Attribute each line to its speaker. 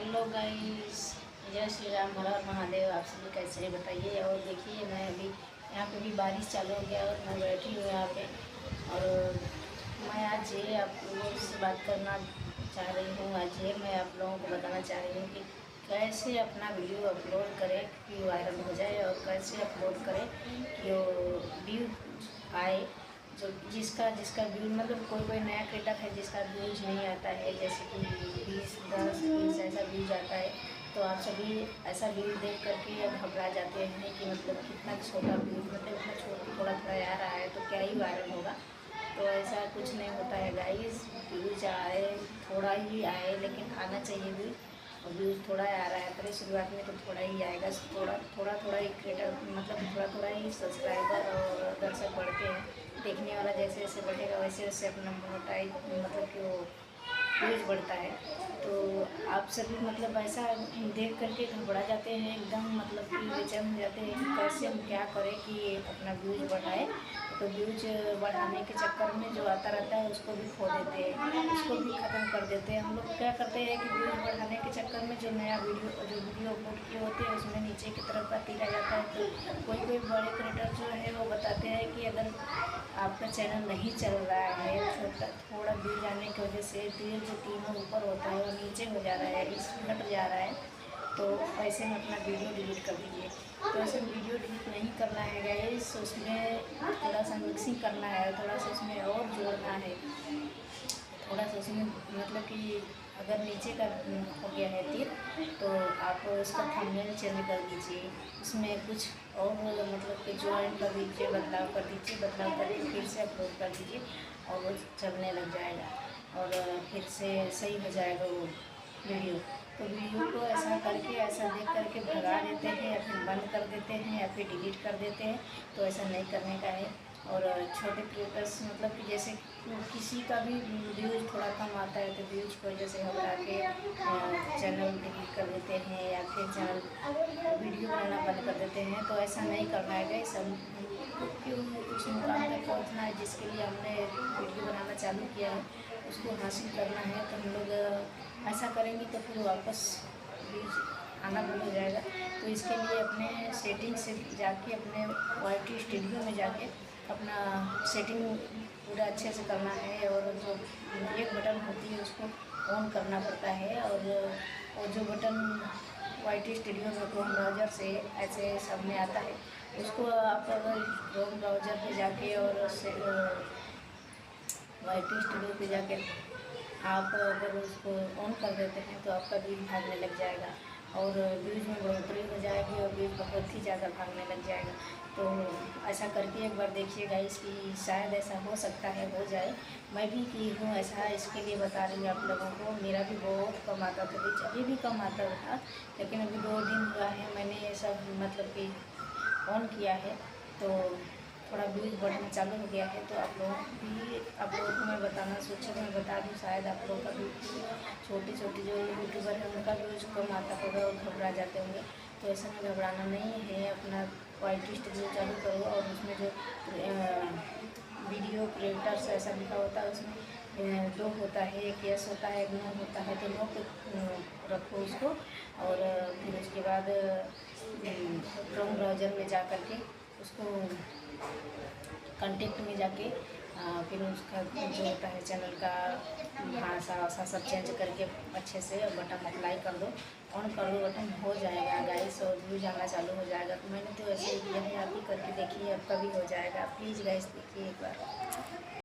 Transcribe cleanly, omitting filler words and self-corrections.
Speaker 1: Hello guys, जय श्री राम, हर हर महादेव। आप सभी कैसे हैं बताइए। और देखिए, मैं अभी यहाँ पे भी बारिश चालू हो गया और मैं बैठी हूँ यहाँ पे। और मैं आज ये आप लोगों से बात करना चाह रही हूँ। आज ये मैं आप लोगों को बताना चाह रही हूँ कि कैसे अपना वीडियो अपलोड करें कि वायरल हो जाए, और कैसे अपलोड करें कि वो व्यू आए। जो जिसका जिसका व्यू मतलब कोई नया क्रिएटर है जिसका व्यूज नहीं आता है, जैसे कि 20 10 20 ऐसा व्यूज आता है, तो आप सभी ऐसा व्यूज देख करके अब घबरा जाते हैं कि मतलब कितना छोटा व्यूज, मतलब इतना छोटा थोड़ा थोड़ा आ रहा है तो क्या ही वायरल होगा। तो ऐसा कुछ नहीं होता है गाइस। व्यूज आए, थोड़ा ही आए, लेकिन आना चाहिए व्यूज। और व्यूज़ थोड़ा आ रहा है, पहले शुरुआत में तो थोड़ा ही आएगा, थोड़ा ही क्रिएटर मतलब थोड़ा ही सब्सक्राइबर और दर्शक बढ़ते हैं। देखने वाला जैसे जैसे बढ़ेगा वैसे वैसे अपना मोनेटाइज मतलब कि वो व्यूज बढ़ता है। तो आप सभी मतलब ऐसा देख करके घबरा जाते हैं एकदम, मतलब कि बेचैन हो जाते हैं कि कैसे हम क्या करें कि अपना व्यूज बढ़ाए। तो व्यूज बढ़ाने के चक्कर में जो आता रहता है उसको भी खो देते हैं, उसको भी ख़त्म कर देते हैं। हम लोग क्या करते हैं कि व्यूज बढ़ाने के चक्कर में जो वीडियो अपलोड किए होते हैं उसमें नीचे की तरफ का तीर आ जाता है। तो कोई बड़े क्रिएटर जो है वो बताते हैं कि अगर आपका चैनल नहीं चल रहा है, थोड़ा व्यूज आने की वजह से तीर जो तीनों ऊपर होता है वो नीचे हो जा रहा है, इस घट जा रहा है, तो ऐसे में अपना वीडियो डिलीट कर दीजिए। तो ऐसे वीडियो डिलीट नहीं करना है गाइस, उसमें थोड़ा सा मिक्सिंग करना है, थोड़ा सा उसमें और जोड़ना है, थोड़ा सा उसमें मतलब कि अगर नीचे का हो गया है तीर तो आप उसका थंबनेल चेंज कर दीजिए, उसमें कुछ और मतलब कि ज्वाइन कर दीजिए, बदलाव कर दीजिए, बदलाव करके फिर से अपलोड कर दीजिए और वो चलने लग जाएगा और फिर से सही हो जाएगा वो वीडियो। तो वीडियो को ऐसा करके, ऐसा देख करके भगा देते हैं या फिर बंद कर देते हैं या फिर डिलीट कर देते हैं। तो ऐसा नहीं करने का है। और छोटे क्रिएटर्स मतलब कि जैसे किसी का भी व्यूज थोड़ा कम आता है तो व्यूज की वजह से घबरा के चैनल डिलीट कर देते हैं या फिर चैनल वीडियो बनाना बंद कर देते हैं। तो ऐसा नहीं करना है गाइस। उस मुकाम तक पहुँचना है जिसके लिए हमने वीडियो बनाना चालू किया है, उसको हासिल करना है। तो हम लोग ऐसा करेंगे तो फिर वापस व्यूज आना बंद हो जाएगा। तो इसके लिए अपने सेटिंग से जाके, अपने वाईटी स्टूडियो में जाके अपना सेटिंग पूरा अच्छे से करना है। और जो एक बटन होती है उसको ऑन करना पड़ता है, और जो बटन वाईटी स्टूडियो में क्रोम ब्राउज़र से ऐसे सब में आता है, उसको आप अगर क्रोम ब्राउज़र पे जाके और वाईटी स्टूडियो पे जाके आप अगर उसको ऑन कर देते हैं तो आपका व्यूज भागने लग जाएगा और व्यूज में बढ़ोतरी हो जाएगी और व्यूज बहुत ही ज़्यादा भागने लग जाएगा। तो ऐसा करके एक बार देखिएगा, इसकी शायद ऐसा हो सकता है हो जाए। मैं भी की हूँ ऐसा, इसके लिए बता रही हूँ आप लोगों को। मेरा भी बहुत कम आता था व्यूज, अभी भी कम आता था, लेकिन अभी 2 दिन हुआ है मैंने ये सब मतलब कि ऑन किया है तो थोड़ा व्यूज बढ़ना चालू हो गया है। तो आप लोगों को मैं बताना सोचा, मैं बता दूँ, शायद आप लोगों का भी छोटे जो यूट्यूबर हैं उनका व्यूज कम आता होगा और घबरा जाते होंगे। तो ऐसा में घबराना नहीं है, अपना वाईटी स्टूडियो चालू करो और उसमें जो वीडियो क्रिएटर्स ऐसा लिखा होता है उसमें 2 होता है, एक यस होता है, एक नो होता है। तो नो पे रखो उसको और फिर उसके बाद क्रोम ब्राउज़र में जा कर के उसको कंटेंट में जाके फिर उसका जो होता है चैनल का भाषा वाषा सब चेंज करके अच्छे से बटन अप्लाई कर दो, ऑन कर दो, बटन हो जाएगा गाइस और व्यूज आना चालू हो जाएगा। तो मैंने तो ऐसे ही किया है, आप भी करके देखिए, आपका भी हो जाएगा। प्लीज़ गाइस देखिए एक बार।